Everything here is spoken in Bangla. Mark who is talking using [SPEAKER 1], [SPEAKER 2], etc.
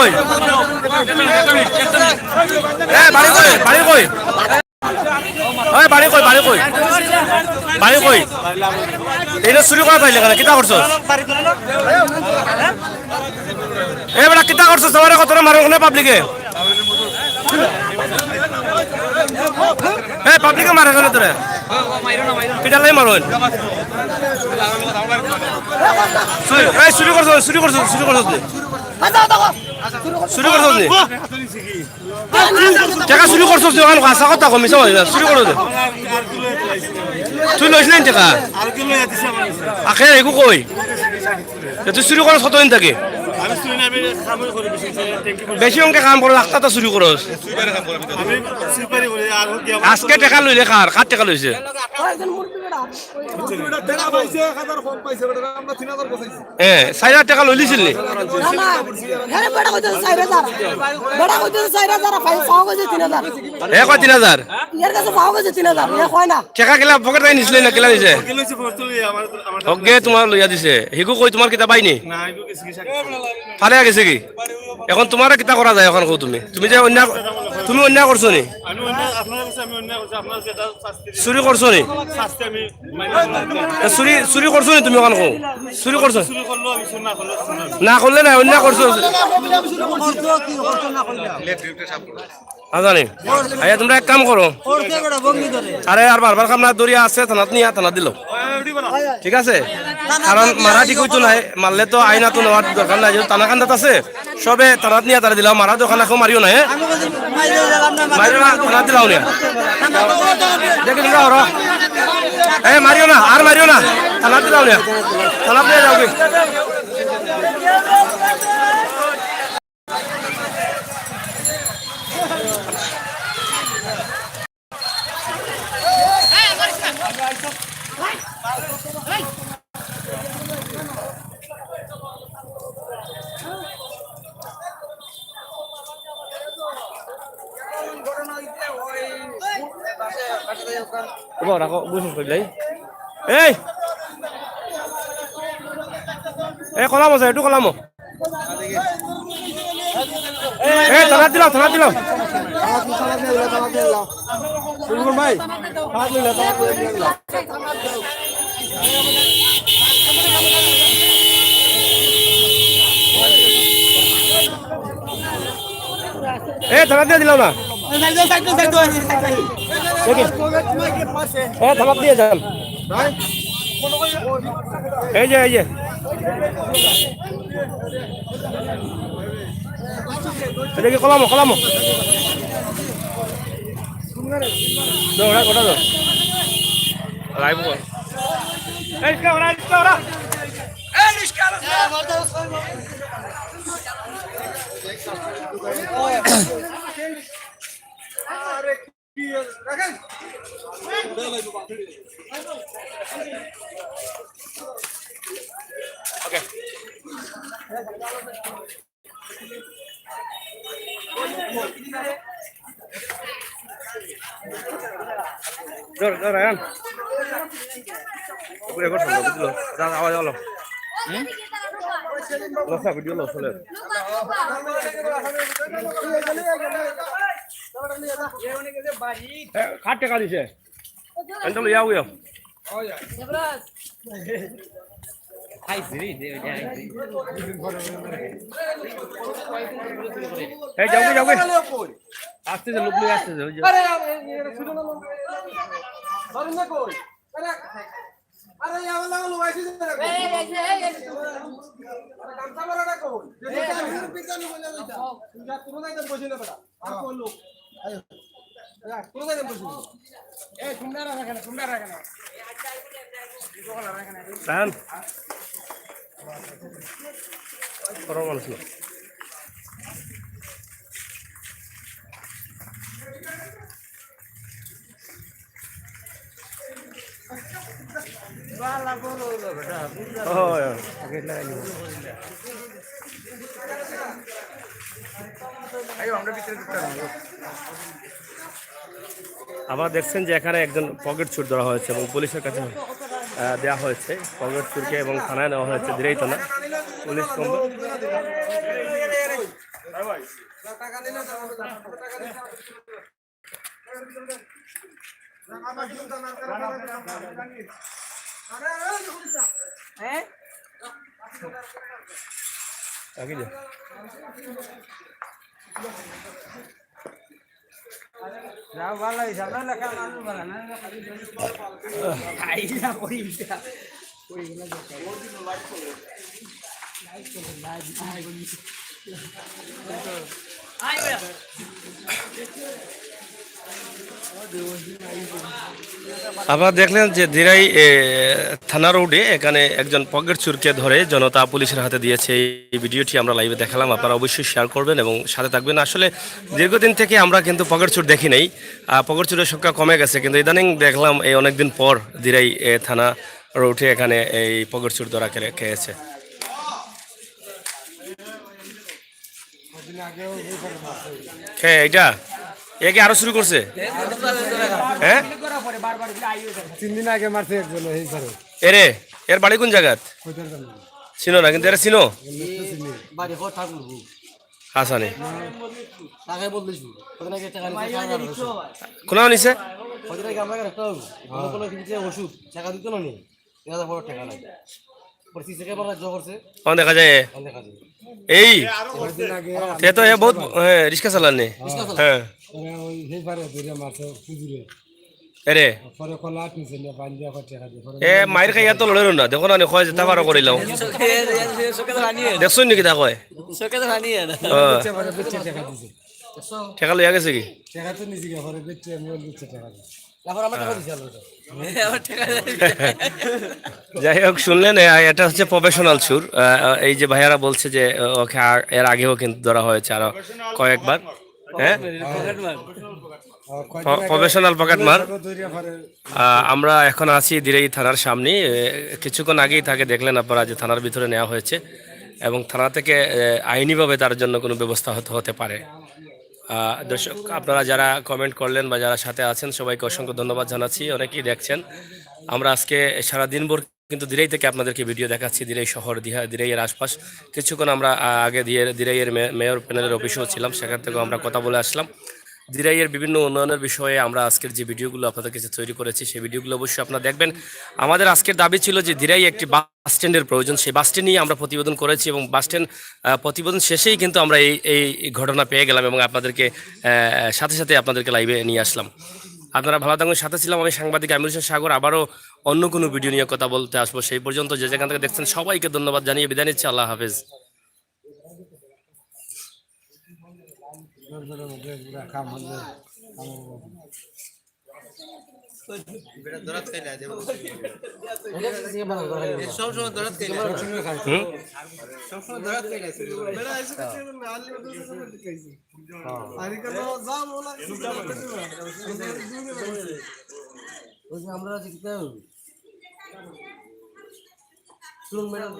[SPEAKER 1] কই এ বাড়ি কই বাড়ি কই ওই বাড়ি কই বাড়ি কই বাড়ি কই এইটা চুরি করা পাইলে কেন কিতা করছস এ বেটা কিতা করছস তোমার কত মারো কোনে পাবলিকে এ পাবলিকে মারে কেন তোরে কিতা লাই মারুন চুরি করছস চুরি করছস চুরি করছস চুরি করছস নি টাকা চুরি করছস দোকান আশা কথা কমিছ চুরি করছ তুই লইছ না টাকা আখে একো কই তুই চুরি করছ কতদিন থাকে বেশি অঙ্কে কাম করো রাস্তা তো চুরি করস আজকে টাকা লইলে কার কার টাকা লইছে চার হাজার টাকা লইলিছিল নি কয় 3000 টাকা কেলা পকেট নিছিলে না কেলা দিছে হকে তোমার লইয়া দিছে হিকু কই তোমার কিতা পাইনি ফালে গেছে কি এখন তোমার কিতা করা যায় এখন কও তুমি তুমি যে অন্য তুমি অন্যায় করছো নি চুরি করছো নি চুরি চুরি করছো নি তুমি এখন কও চুরি করছো না করলে না অন্যায় করছো জানি আয়া তোমরা এক কাম করো আরে আর বারবার কামনা দরিয়া আছে থানাত নিয়া থানাত দিল ঠিক আছে কারণ মারা ঠিক হইতো নাই মারলে তো আইনা তো নেওয়ার দরকার নাই যেহেতু টানা কান্দাত আছে সবে থানাত নিয়া তারা দিলাম মারা দোকান এখন মারিও নাই মারিও না থানাত দিলাও নিয়া দেখি তোমরা হর মারিও না আর মারিও না থানাত দিলাও নিয়া থানাত নিয়ে যাও রাখো বুঝুন কইলাই এই কলাম আছে একটু কলাম থানাত দিলাম থানাত দিলাম ভাই থানাত দিয়ে দিলাম না থানাত দিয়ে যান এই যে দেখি কলামো কলামো কটা live Okay. Ryan. Aku rekod sama betul. Jangan awal lo. Lo sa video lo soalnya. Kate kali sih. Anda lu ya gue. Oh ya. Hai siri dia jangan. jauh. Aste se look lihat aste se. Are sudah lo. Baru nak koi. Are ya walau lu asyik je. Kam sama orang koi. Jadi pizza lu boleh tak? Enggak turun aja bosnya pada. Aku lu. Ayo. Ya, turun aja bosnya. Tunda rakana. San. Orang mana sih? Oh ya, ayo আমরা ভিতরে ঢুকতে হবে। আপনারা দেখছেন যে এখানে একজন পকেট চোর ধরা হয়েছে এবং পুলিশের কাছে দেওয়া হয়েছে পকেট চোরকে এবং থানায় নেওয়া হয়েছে দিরেই থানা পুলিশ আপনারা দেখলেন যে দিরাই থানা রোডে এখানে একজন পকেট চোরকে ধরে জনতা পুলিশের হাতে দিয়েছে। এই ভিডিওটি আমরা লাইভে দেখালাম, আপনারা অবশ্যই শেয়ার করবেন এবং সাথে থাকবেন। আসলে দীর্ঘদিন থেকে আমরা কিন্তু পকেট চোর দেখি নাই, পকেট চোরের সংখ্যা কমে গেছে, কিন্তু ইদানিং দেখলাম এই অনেকদিন পর দিরাই থানা রোডে এখানে এই পকেট চোর ধরা খেয়েছে। হ্যাঁ, এটা একে আরো শুরু করছে। হ্যাঁ,
[SPEAKER 2] 3 দিন আগে মারছে একজন এই ঘরে।
[SPEAKER 1] এরে এর বাড়ি কোন জায়গাত চিনো না, কিন্তু এরা চিনো
[SPEAKER 2] বাড়ি ঘর ঠাকুর
[SPEAKER 1] হাসানি
[SPEAKER 2] টাকা বদলেছি ওখানে গিয়ে টাকা নিছে
[SPEAKER 1] কোনাও নিছে
[SPEAKER 2] ওখানে গিয়ে আমরা একটা কোনো কিছু ওষুধ টাকা দিতে না নি এটা বড় টাকা নাই পরিস্থিতি থেকে আমরা জব করছে
[SPEAKER 1] কোন দেখা যায়
[SPEAKER 2] দেখা যায়
[SPEAKER 1] এই
[SPEAKER 2] দিন আগে
[SPEAKER 1] তে তো এ বহুত রিস্কা চালানি। হ্যাঁ,
[SPEAKER 2] ওই সেই পারে ধরে মারছে পুজুরে
[SPEAKER 1] এরে
[SPEAKER 2] পরে কলা নিছে না বান্দিয়া কত টাকা দিয়ে পরে
[SPEAKER 1] এ মাইর খাইয়া তো লড়ের না, দেখো না কয় যে তাবারও করিলাম দেখছো নাকি তা কয়
[SPEAKER 2] টাকা দিছে
[SPEAKER 1] ঠেকা লইয়া গেছে কি
[SPEAKER 2] টাকা তো নিছে পরে বেচে আমি দিচ্ছে টাকা দিয়ে
[SPEAKER 1] যাই হোক, শুনলেন এটা হচ্ছে প্রফেশনাল চোর। এই যে ভাইয়ারা বলছে যে ওকে এর আগেও কিন্তু ধরা হয়েছে আরো কয়েকবার। হ্যাঁ, প্রফেশনাল পকেট মার। আমরা এখন আছি দিরাই থানার সামনে। কিছুক্ষণ আগেই তাকে দেখলেন আপনারা যে থানার ভিতরে নেওয়া হয়েছে এবং থানা থেকে আইনিভাবে তার জন্য কোনো ব্যবস্থা হতে পারে। দর্শক, আপনারা যারা কমেন্ট করলেন বা যারা সাথে আছেন সবাইকে অসংখ্য ধন্যবাদ জানাচ্ছি। অনেকেই দেখছেন। আমরা আজকে সারাদিন ভোর কিন্তু দিরাই থেকে আপনাদেরকে ভিডিও দেখাচ্ছি, দিরাই শহর, দিরাইয়ের আশপাশ। কিছুক্ষণ আমরা আগে দিরাইয়ের মেয়র প্যানেলের অফিসেও ছিলাম, সেখান থেকেও আমরা কথা বলে আসলাম। দিরাইয়ের বিভিন্ন উন্নয়নের বিষয়ে আমরা আজকের যে ভিডিওগুলো আপনাদের কাছে তৈরি করেছি সেই ভিডিওগুলো অবশ্যই আপনারা দেখবেন। আমাদের আজকের দাবি ছিল যে দিরাই একটি বাস স্ট্যান্ডের প্রয়োজন, সেই বাস স্ট্যান্ড নিয়ে আমরা প্রতিবেদন করেছি এবং বাস স্ট্যান্ড প্রতিবেদন শেষেই কিন্তু আমরা এই ঘটনা পেয়ে গেলাম এবং আপনাদেরকে সাথে সাথে আপনাদেরকে লাইভে নিয়ে আসলাম। আপনারা ভালো থাকুন, সাথে ছিলাম আমি সাংবাদিক আমির হোসেন সাগর। আবারও অন্য কোনো ভিডিও নিয়ে কথা বলতে আসবো। সেই পর্যন্ত যে যেখান থেকে দেখছেন সবাইকে ধন্যবাদ জানিয়ে বিদায় নিচ্ছি। আল্লাহ হাফেজ।
[SPEAKER 2] আমরা শুনুন ম্যাডাম